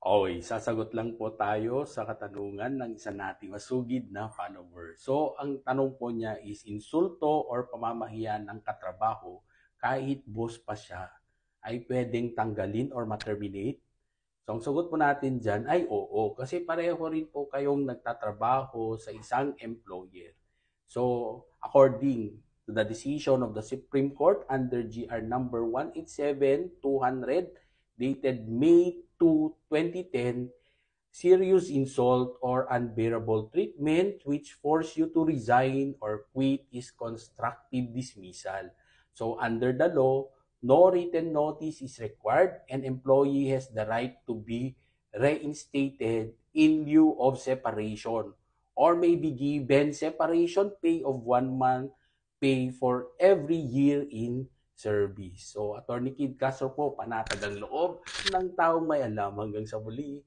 Okay, sasagot lang po tayo sa katanungan ng isa nating masugid na follower. So, ang tanong po niya is insulto or pamamahiya ng katrabaho kahit boss pa siya ay pwedeng tanggalin or ma-terminate? So, ang sagot po natin dyan ay oo. Kasi pareho rin po kayong nagtatrabaho sa isang employer. So, according to the decision of the Supreme Court under GR number 187-200 dated May 2, 2010, serious insult or unbearable treatment which force you to resign or quit is constructive dismissal. So under the law, no written notice is required and employee has the right to be reinstated in lieu of separation or may be given separation pay of 1 month pay for every year in service. So, Attorney Kid Castro po, panatag ang loob ng taong may alam hanggang sa muli.